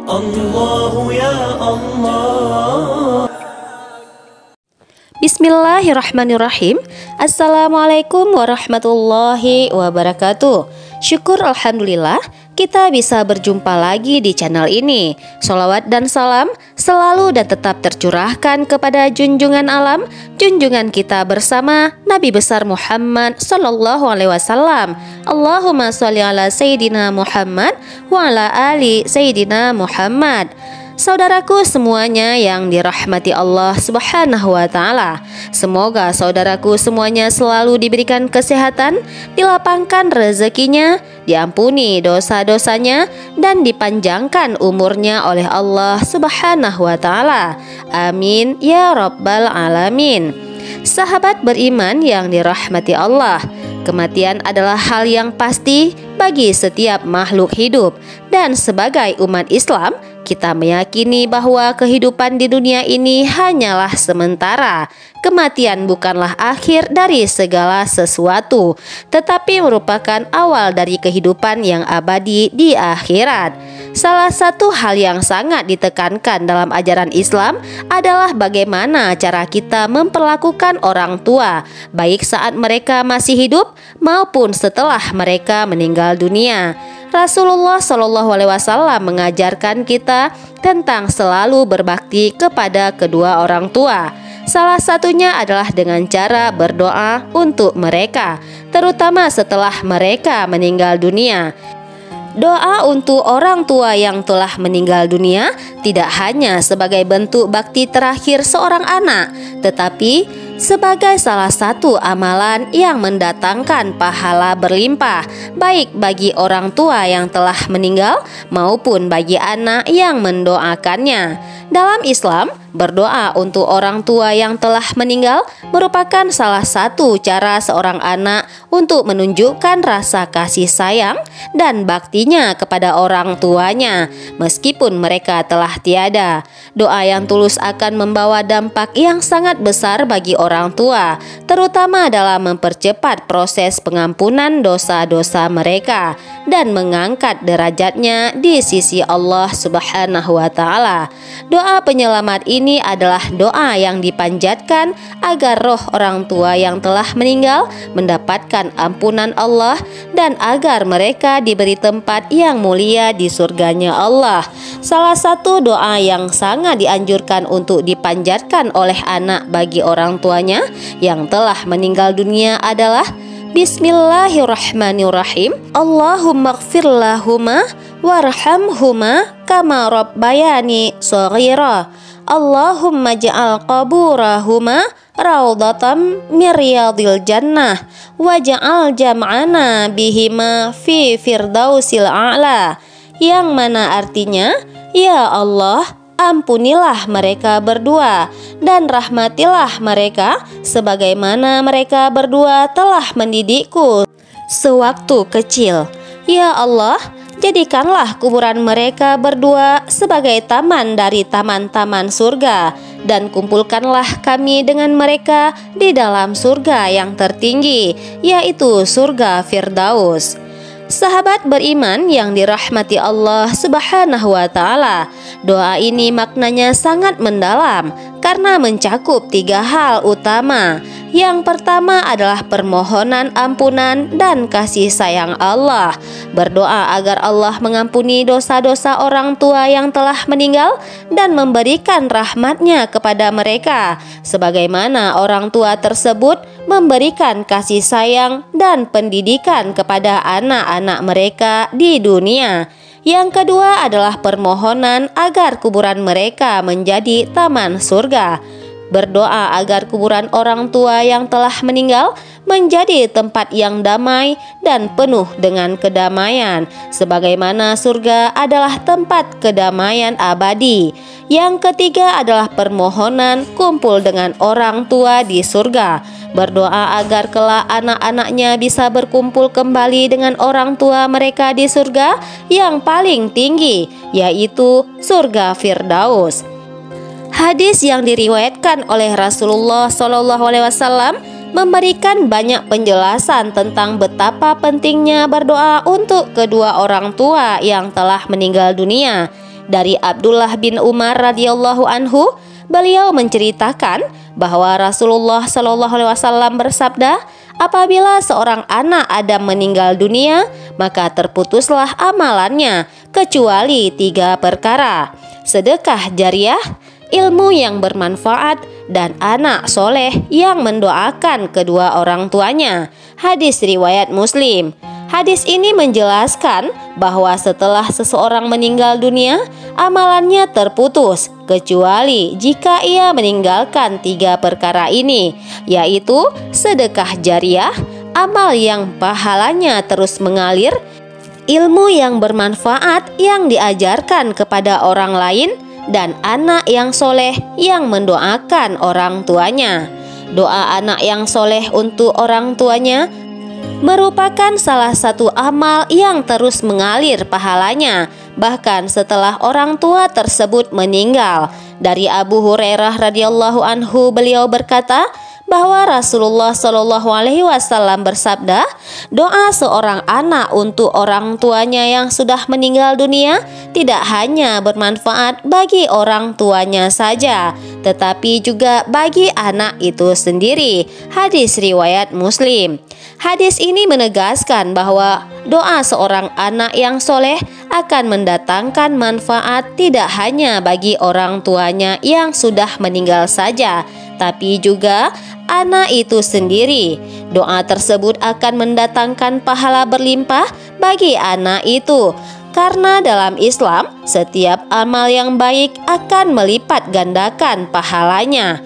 الله يا الله. Bismillahirrahmanirrahim. Assalamualaikum warahmatullahi wabarakatuh. Syukur alhamdulillah kita bisa berjumpa lagi di channel ini. Sholawat dan salam selalu dan tetap tercurahkan kepada junjungan alam, junjungan kita bersama Nabi besar Muhammad sallallahu alaihi wasallam. Allahumma sholli ala Sayyidina Muhammad wa ala ali Sayyidina Muhammad. Saudaraku semuanya yang dirahmati Allah Subhanahu wa Ta'ala, semoga saudaraku semuanya selalu diberikan kesehatan, dilapangkan rezekinya, diampuni dosa-dosanya, dan dipanjangkan umurnya oleh Allah Subhanahu wa Ta'ala. Amin ya Rabbal Alamin. Sahabat beriman yang dirahmati Allah, kematian adalah hal yang pasti bagi setiap makhluk hidup, dan sebagai umat Islam kita meyakini bahwa kehidupan di dunia ini hanyalah sementara. Kematian bukanlah akhir dari segala sesuatu, tetapi merupakan awal dari kehidupan yang abadi di akhirat. Salah satu hal yang sangat ditekankan dalam ajaran Islam adalah bagaimana cara kita memperlakukan orang tua, baik saat mereka masih hidup maupun setelah mereka meninggal dunia. Rasulullah Shallallahu Alaihi Wasallam mengajarkan kita tentang selalu berbakti kepada kedua orang tua. Salah satunya adalah dengan cara berdoa untuk mereka, terutama setelah mereka meninggal dunia. Doa untuk orang tua yang telah meninggal dunia tidak hanya sebagai bentuk bakti terakhir seorang anak, tetapi sebagai salah satu amalan yang mendatangkan pahala berlimpah, baik bagi orang tua yang telah meninggal maupun bagi anak yang mendoakannya. Dalam Islam, berdoa untuk orang tua yang telah meninggal merupakan salah satu cara seorang anak untuk menunjukkan rasa kasih sayang dan baktinya kepada orang tuanya, meskipun mereka telah tiada. Doa yang tulus akan membawa dampak yang sangat besar bagi orang tua, terutama dalam mempercepat proses pengampunan dosa-dosa mereka dan mengangkat derajatnya di sisi Allah Subhanahu wa Ta'ala. Doa penyelamat ini adalah doa yang dipanjatkan agar roh orang tua yang telah meninggal mendapatkan ampunan Allah dan agar mereka diberi tempat yang mulia di surganya Allah. Salah satu doa yang sangat dianjurkan untuk dipanjatkan oleh anak bagi orang tuanya yang telah meninggal dunia adalah Bismillahirrahmanirrahim. Allahumma gfir lahuma warhamhuma kama rabbayani shaghira. Allahumma ja'al qaburahuma raudhatam min riyadil jannah waja'al jam'ana bihima fi firdausil a'la, yang mana artinya, ya Allah, ampunilah mereka berdua dan rahmatilah mereka sebagaimana mereka berdua telah mendidikku sewaktu kecil. Ya Allah, jadikanlah kuburan mereka berdua sebagai taman dari taman-taman surga, dan kumpulkanlah kami dengan mereka di dalam surga yang tertinggi, yaitu surga Firdaus. Sahabat beriman yang dirahmati Allah Subhanahu wa Ta'ala, doa ini maknanya sangat mendalam karena mencakup 3 hal utama. Yang pertama adalah permohonan ampunan dan kasih sayang Allah. Berdoa agar Allah mengampuni dosa-dosa orang tua yang telah meninggal dan memberikan rahmatnya kepada mereka, sebagaimana orang tua tersebut memberikan kasih sayang dan pendidikan kepada anak-anak mereka di dunia. Yang kedua adalah permohonan agar kuburan mereka menjadi taman surga. Berdoa agar kuburan orang tua yang telah meninggal menjadi tempat yang damai dan penuh dengan kedamaian, sebagaimana surga adalah tempat kedamaian abadi. Yang ketiga adalah permohonan kumpul dengan orang tua di surga. Berdoa agar kelak anak-anaknya bisa berkumpul kembali dengan orang tua mereka di surga yang paling tinggi, yaitu surga Firdaus. Hadis yang diriwayatkan oleh Rasulullah SAW memberikan banyak penjelasan tentang betapa pentingnya berdoa untuk kedua orang tua yang telah meninggal dunia. dari Abdullah bin Umar radhiyallahu anhu, beliau menceritakan bahwa Rasulullah Shallallahu alaihi wasallam bersabda, apabila seorang anak Adam meninggal dunia, maka terputuslah amalannya kecuali 3 perkara: sedekah jariah, ilmu yang bermanfaat, dan anak soleh yang mendoakan kedua orang tuanya. Hadis riwayat Muslim. Hadis ini menjelaskan bahwa setelah seseorang meninggal dunia, amalannya terputus kecuali jika ia meninggalkan 3 perkara ini, yaitu sedekah jariah, amal yang pahalanya terus mengalir, ilmu yang bermanfaat yang diajarkan kepada orang lain, dan anak yang soleh yang mendoakan orang tuanya. Doa anak yang soleh untuk orang tuanya merupakan salah satu amal yang terus mengalir pahalanya, bahkan setelah orang tua tersebut meninggal. Dari Abu Hurairah radhiyallahu anhu, beliau berkata bahwa Rasulullah Shallallahu alaihi wasallam bersabda, doa seorang anak untuk orang tuanya yang sudah meninggal dunia tidak hanya bermanfaat bagi orang tuanya saja, tetapi juga bagi anak itu sendiri. Hadis riwayat Muslim. Hadis ini menegaskan bahwa doa seorang anak yang soleh akan mendatangkan manfaat tidak hanya bagi orang tuanya yang sudah meninggal saja, tapi juga anak itu sendiri. Doa tersebut akan mendatangkan pahala berlimpah bagi anak itu, karena dalam Islam setiap amal yang baik akan melipat gandakan pahalanya.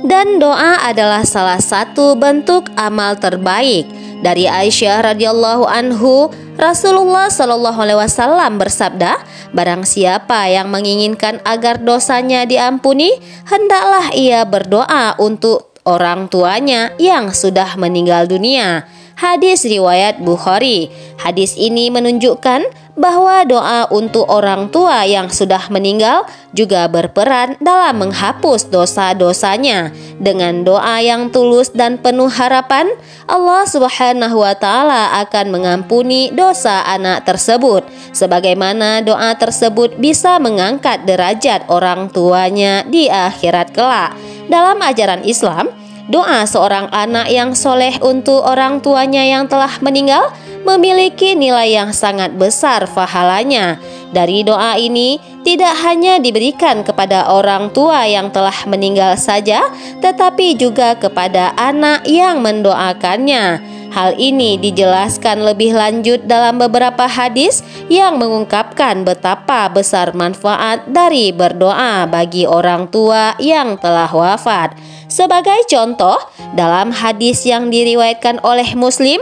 Dan doa adalah salah satu bentuk amal terbaik. Dari Aisyah radhiyallahu anhu, Rasulullah Shallallahu alaihi wasallam bersabda, barang siapa yang menginginkan agar dosanya diampuni, hendaklah ia berdoa untuk orang tuanya yang sudah meninggal dunia. Hadis riwayat Bukhari. Hadis ini menunjukkan bahwa doa untuk orang tua yang sudah meninggal juga berperan dalam menghapus dosa-dosanya. Dengan doa yang tulus dan penuh harapan, Allah Subhanahu wa Ta'ala akan mengampuni dosa anak tersebut, sebagaimana doa tersebut bisa mengangkat derajat orang tuanya di akhirat kelak. Dalam ajaran Islam, doa seorang anak yang soleh untuk orang tuanya yang telah meninggal memiliki nilai yang sangat besar pahalanya. Dari doa ini tidak hanya diberikan kepada orang tua yang telah meninggal saja, tetapi juga kepada anak yang mendoakannya. Hal ini dijelaskan lebih lanjut dalam beberapa hadis yang mengungkapkan betapa besar manfaat dari berdoa bagi orang tua yang telah wafat. Sebagai contoh, dalam hadis yang diriwayatkan oleh Muslim,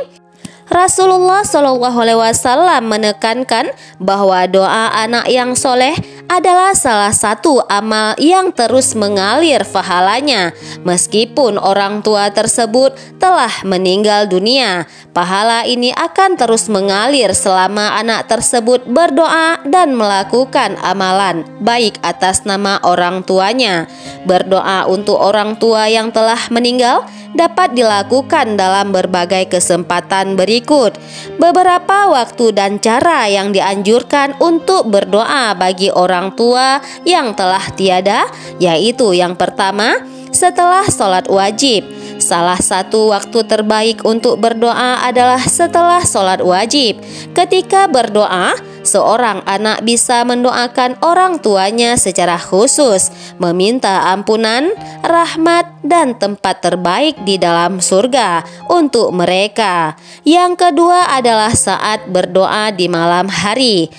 Rasulullah Shallallahu alaihi wasallam menekankan bahwa doa anak yang soleh adalah salah satu amal yang terus mengalir pahalanya. Meskipun orang tua tersebut telah meninggal dunia, pahala ini akan terus mengalir selama anak tersebut berdoa dan melakukan amalan baik atas nama orang tuanya. Berdoa untuk orang tua yang telah meninggal dapat dilakukan dalam berbagai kesempatan berikut. Beberapa waktu dan cara yang dianjurkan untuk berdoa bagi orang tua yang telah tiada, yaitu yang pertama, setelah sholat wajib. Salah satu waktu terbaik untuk berdoa adalah setelah sholat wajib. Ketika berdoa, seorang anak bisa mendoakan orang tuanya secara khusus, meminta ampunan, rahmat, dan tempat terbaik di dalam surga untuk mereka. Yang kedua adalah saat berdoa di malam hari.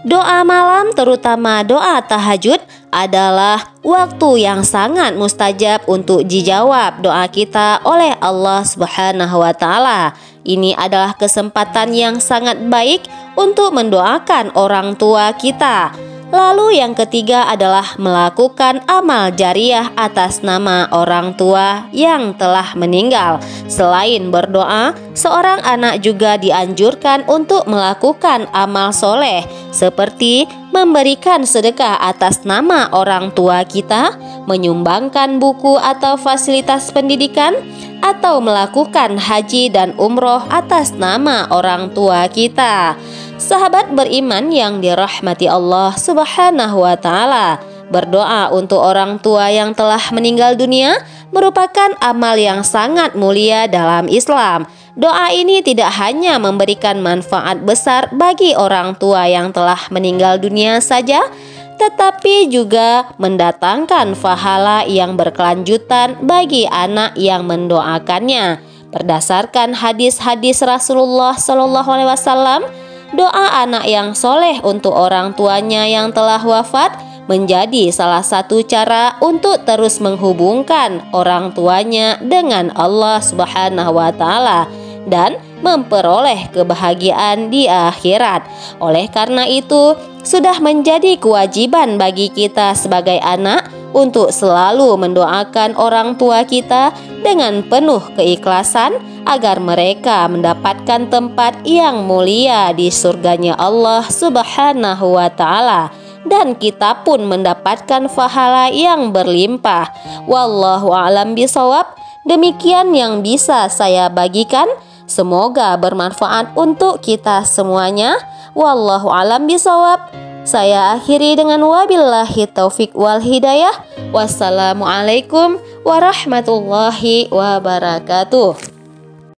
Doa malam, terutama doa tahajud, adalah waktu yang sangat mustajab untuk dijawab doa kita oleh Allah Subhanahu wa Ta'ala. Ini adalah kesempatan yang sangat baik untuk mendoakan orang tua kita. Lalu yang ketiga adalah melakukan amal jariah atas nama orang tua yang telah meninggal. Selain berdoa, seorang anak juga dianjurkan untuk melakukan amal soleh seperti memberikan sedekah atas nama orang tua kita, menyumbangkan buku atau fasilitas pendidikan, atau melakukan haji dan umroh atas nama orang tua kita. Sahabat beriman yang dirahmati Allah Subhanahu wa Ta'ala, berdoa untuk orang tua yang telah meninggal dunia merupakan amal yang sangat mulia dalam Islam. Doa ini tidak hanya memberikan manfaat besar bagi orang tua yang telah meninggal dunia saja, tetapi juga mendatangkan pahala yang berkelanjutan bagi anak yang mendoakannya. Berdasarkan hadis-hadis Rasulullah SAW, doa anak yang soleh untuk orang tuanya yang telah wafat menjadi salah satu cara untuk terus menghubungkan orang tuanya dengan Allah Subhanahu wa Ta'ala dan memperoleh kebahagiaan di akhirat. Oleh karena itu, sudah menjadi kewajiban bagi kita sebagai anak untuk selalu mendoakan orang tua kita dengan penuh keikhlasan agar mereka mendapatkan tempat yang mulia di surganya Allah Subhanahu wa Ta'ala, dan kita pun mendapatkan pahala yang berlimpah. Wallahu a'lam bishawab. Demikian yang bisa saya bagikan. Semoga bermanfaat untuk kita semuanya. Wallahu a'lam bishawab. Saya akhiri dengan wabillahi taufik wal hidayah. Wassalamualaikum warahmatullahi wabarakatuh.